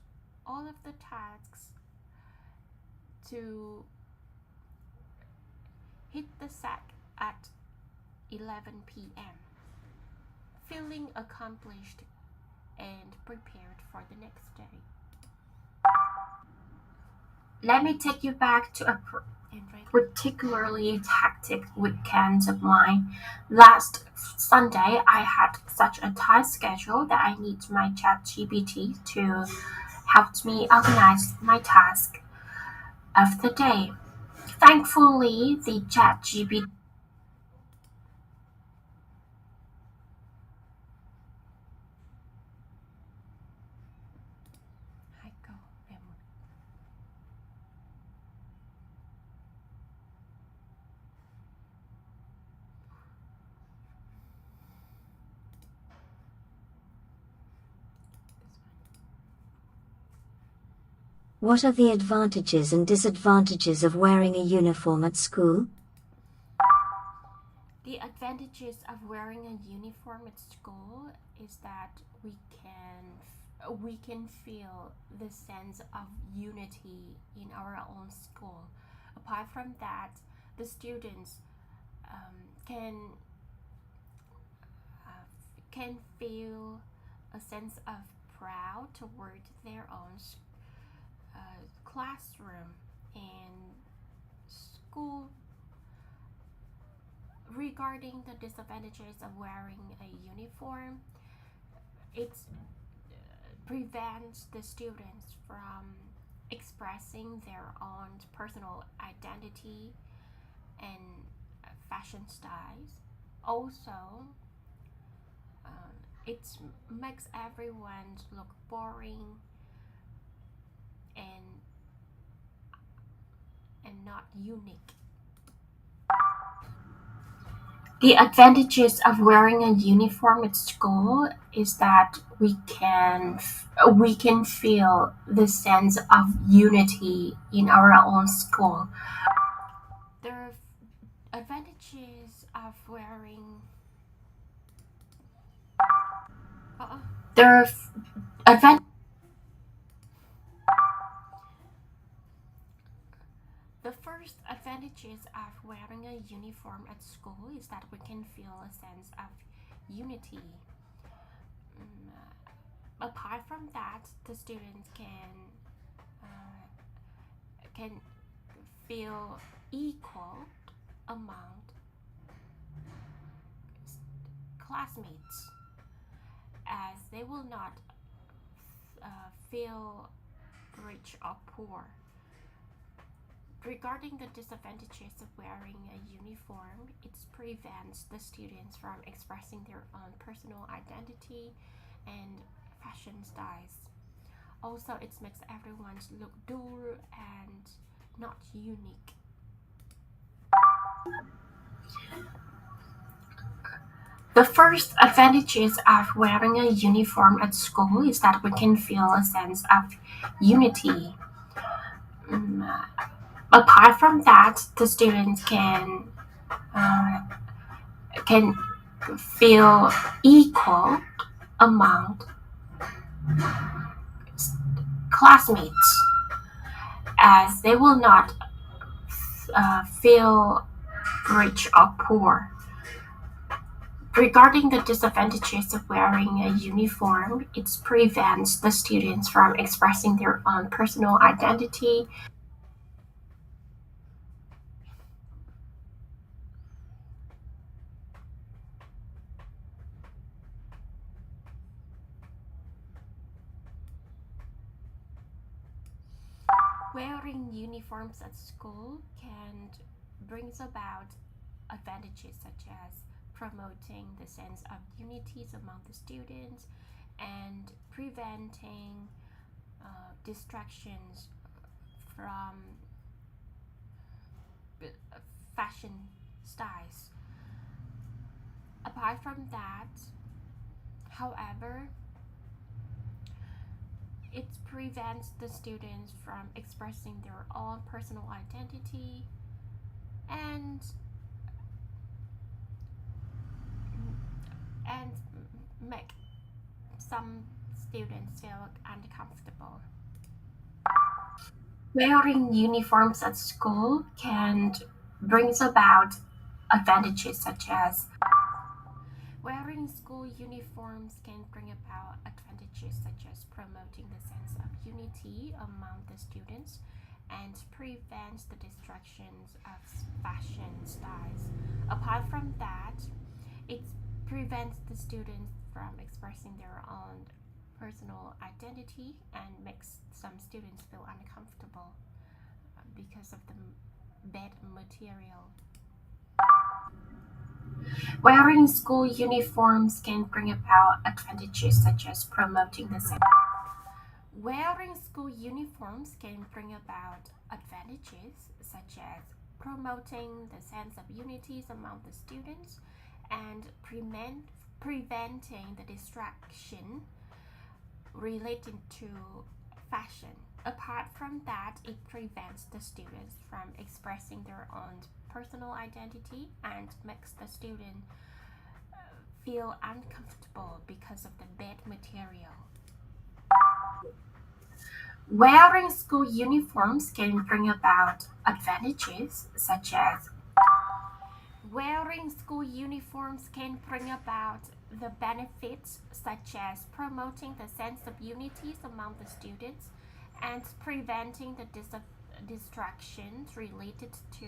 all of the tasks to hit the sack at 11 p.m., feeling accomplished and prepared for the next day. Let me take you back to a particularly hectic weekend of mine. Last Sunday, I had such a tight schedule that I need my ChatGPT to help me organize my task of the day. Thankfully, the ChatGPT What are the advantages and disadvantages of wearing a uniform at school? The advantages of wearing a uniform at school is that we can feel the sense of unity in our own school. Apart from that, the students can feel a sense of proud toward their own classroom and school. Regarding the disadvantages of wearing a uniform, it prevents the students from expressing their own personal identity and fashion styles. Also, it makes everyone look boring and not unique. The advantages of wearing a uniform at school is that we can feel the sense of unity in our own school. There are advantages of wearing. There are The first advantages of wearing a uniform at school is that we can feel a sense of unity. Apart from that, the students can feel equal among classmates, as they will not feel rich or poor. Regarding the disadvantages of wearing a uniform, it prevents the students from expressing their own personal identity and fashion styles. Also, it makes everyone look dull and not unique. The first advantages of wearing a uniform at school is that we can feel a sense of unity. Apart from that, the students can feel equal among classmates, as they will not feel rich or poor. Regarding the disadvantages of wearing a uniform, it prevents the students from expressing their own personal identity. Wearing uniforms at school can bring about advantages such as promoting the sense of unity among the students and preventing distractions from fashion styles. Apart from that, however, it prevents the students from expressing their own personal identity and make some students feel uncomfortable. Wearing uniforms at school can bring about advantages such as wearing school uniforms can bring about advantages such as promoting the sense of unity among the students and prevents the distractions of fashion styles. Apart from that, it prevents the students from expressing their own personal identity and makes some students feel uncomfortable because of the bad material. Wearing school uniforms can bring about advantages such as promoting the sense. Wearing school uniforms can bring about advantages such as promoting the sense of unity among the students and preventing the distraction related to fashion. Apart from that, it prevents the students from expressing their own personal identity and makes the student feel uncomfortable because of the bad material. Wearing school uniforms can bring about advantages such as wearing school uniforms can bring about the benefits such as promoting the sense of unity among the students and preventing the distractions related to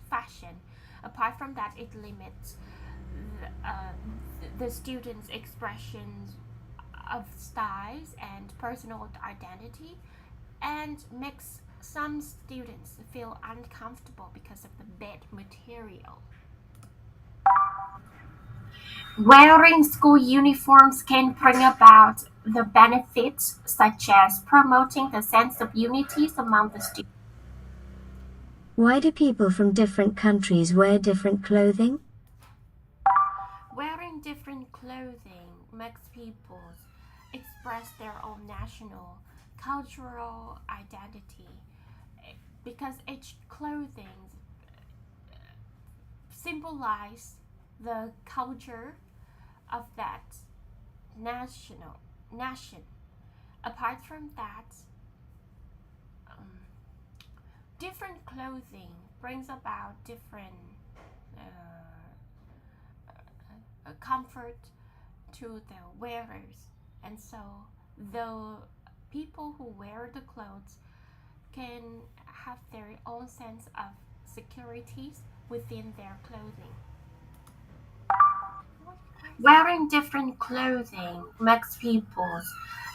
fashion. Apart from that, it limits the students' expressions of styles and personal identity and makes some students feel uncomfortable because of the bad material. Wearing school uniforms can bring about the benefits such as promoting the sense of unity among the students. Why do people from different countries wear different clothing? Wearing different clothing makes people express their own national, cultural identity because each clothing symbolizes the culture of that nation. Apart from that, different clothing brings about different comfort to the wearers, and so the people who wear the clothes can have their own sense of security within their clothing. Wearing different clothing makes people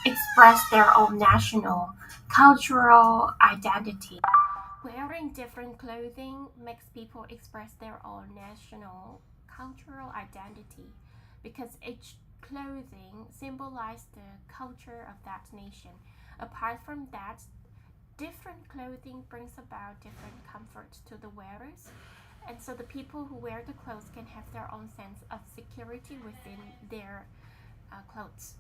express their own national, cultural identity. Wearing different clothing makes people express their own national, cultural identity because each clothing symbolizes the culture of that nation. Apart from that, different clothing brings about different comforts to the wearers, and so the people who wear the clothes can have their own sense of security within their clothes.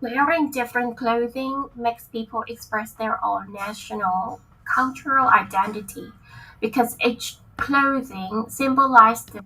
Wearing different clothing makes people express their own national, cultural identity because each clothing symbolizes the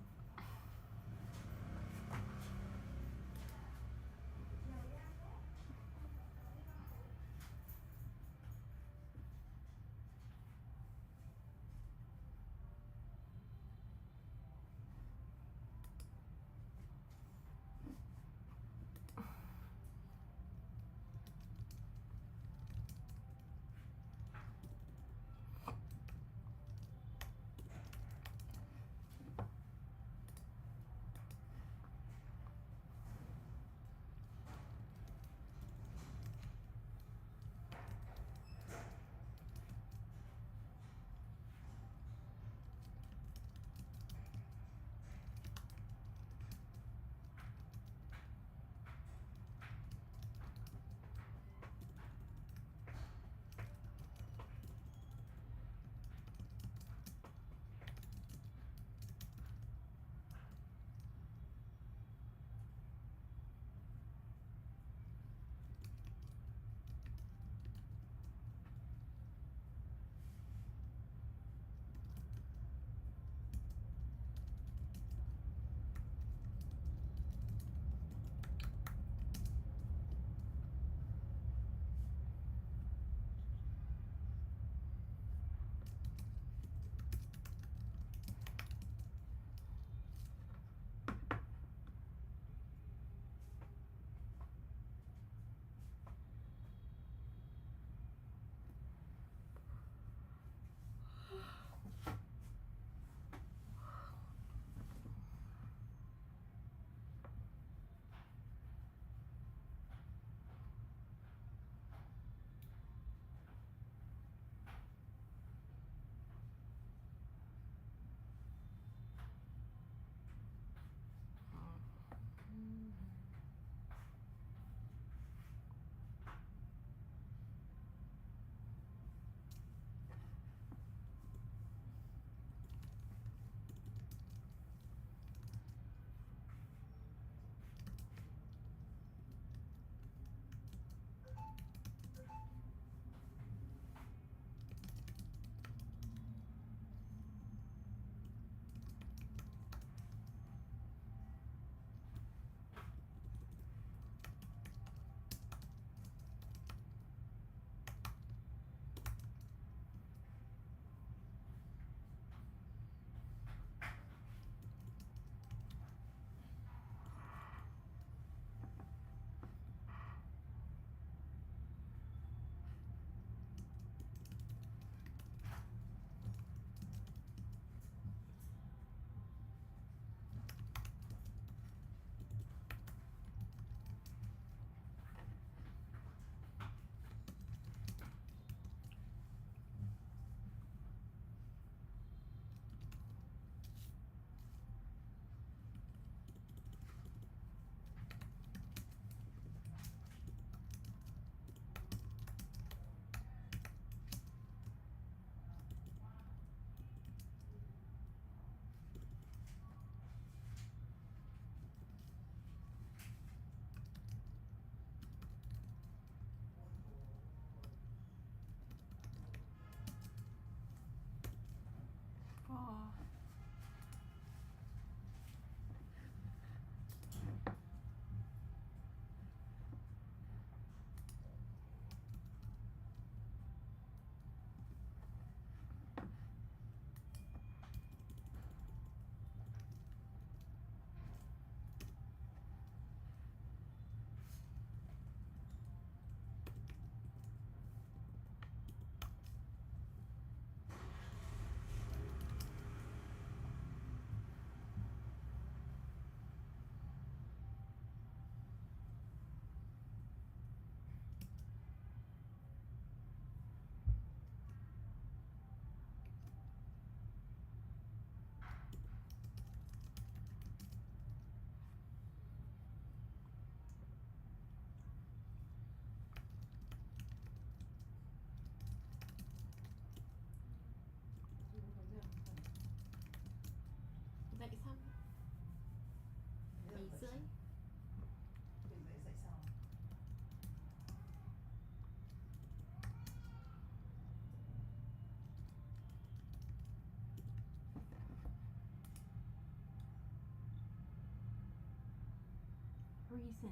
reason.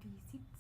Visits.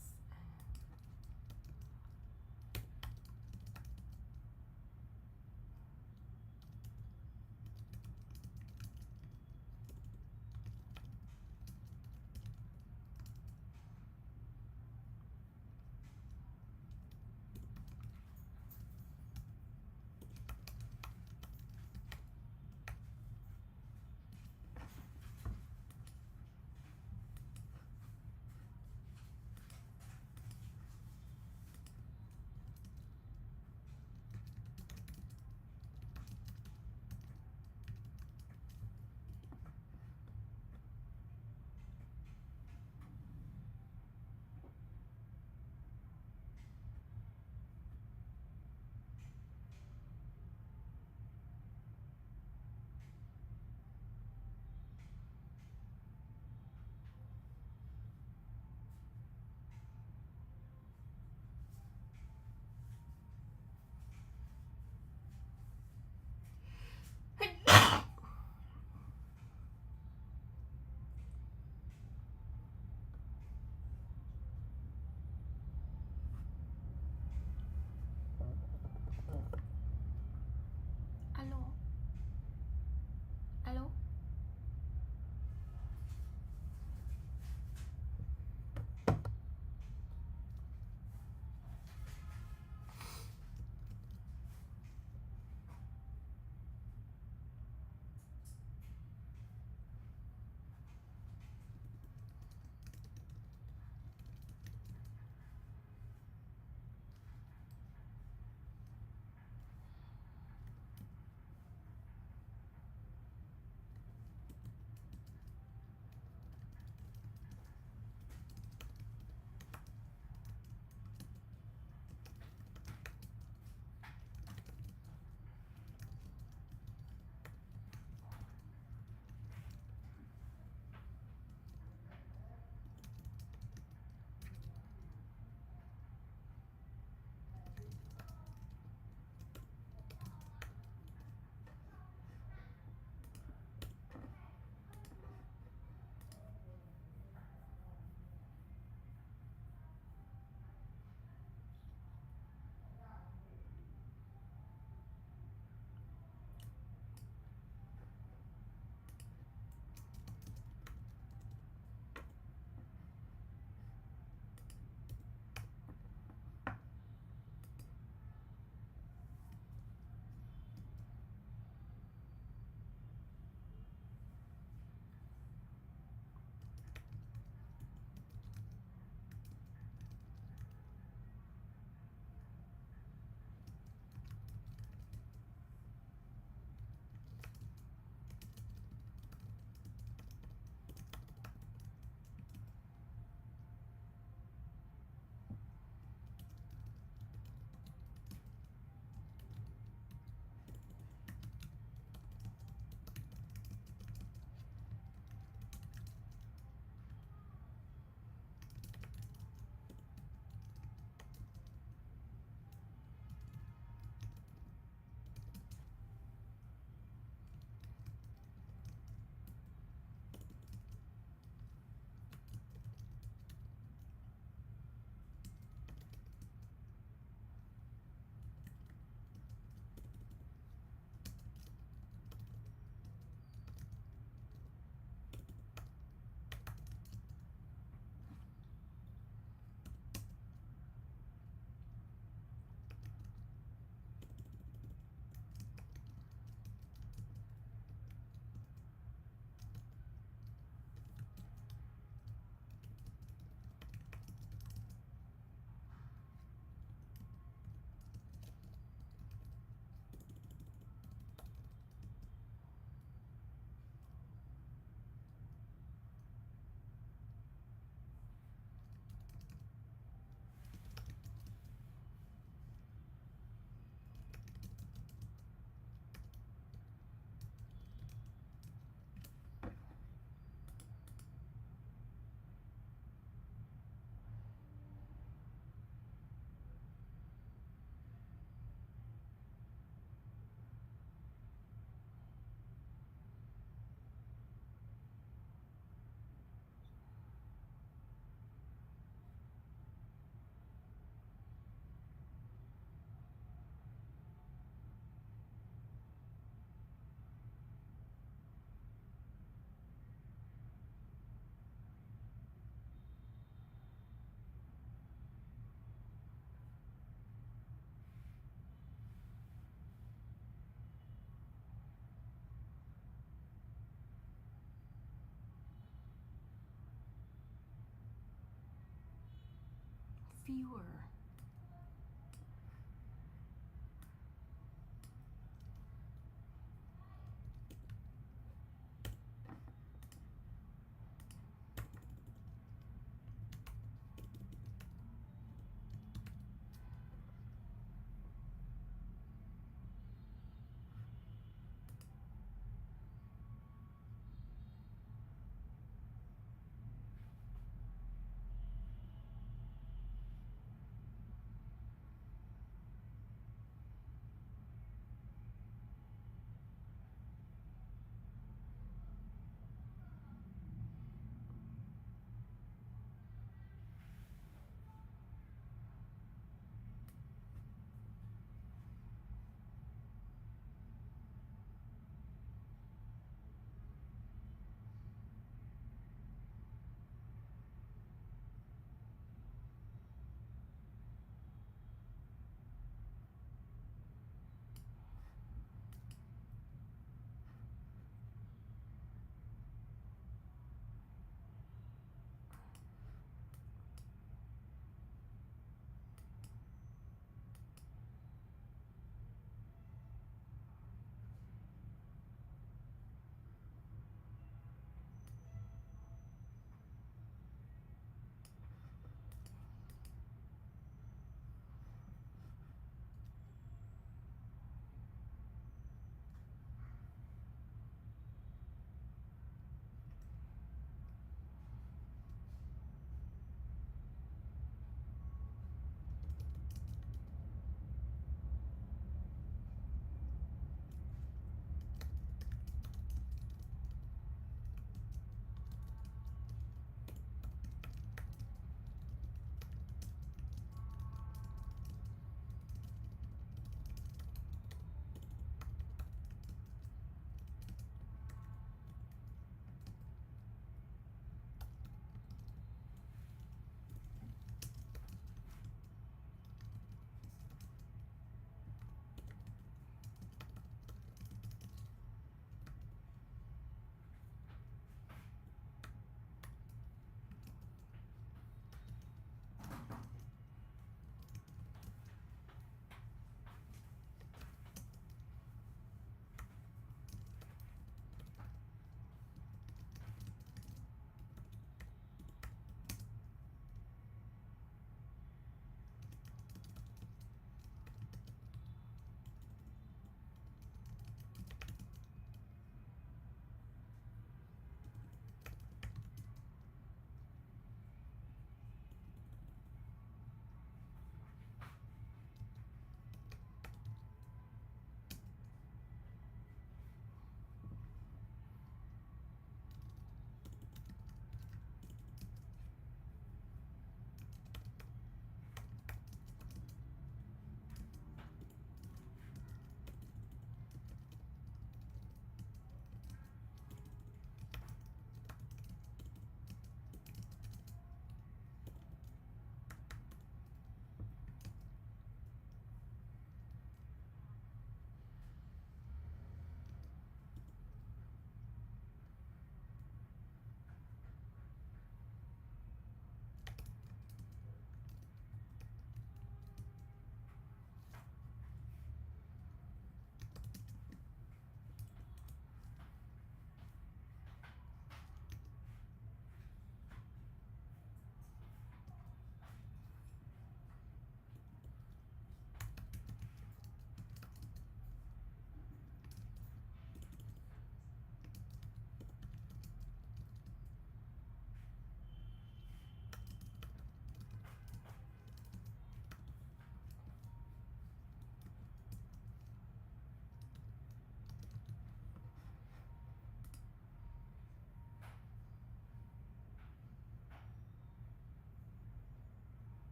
fewer.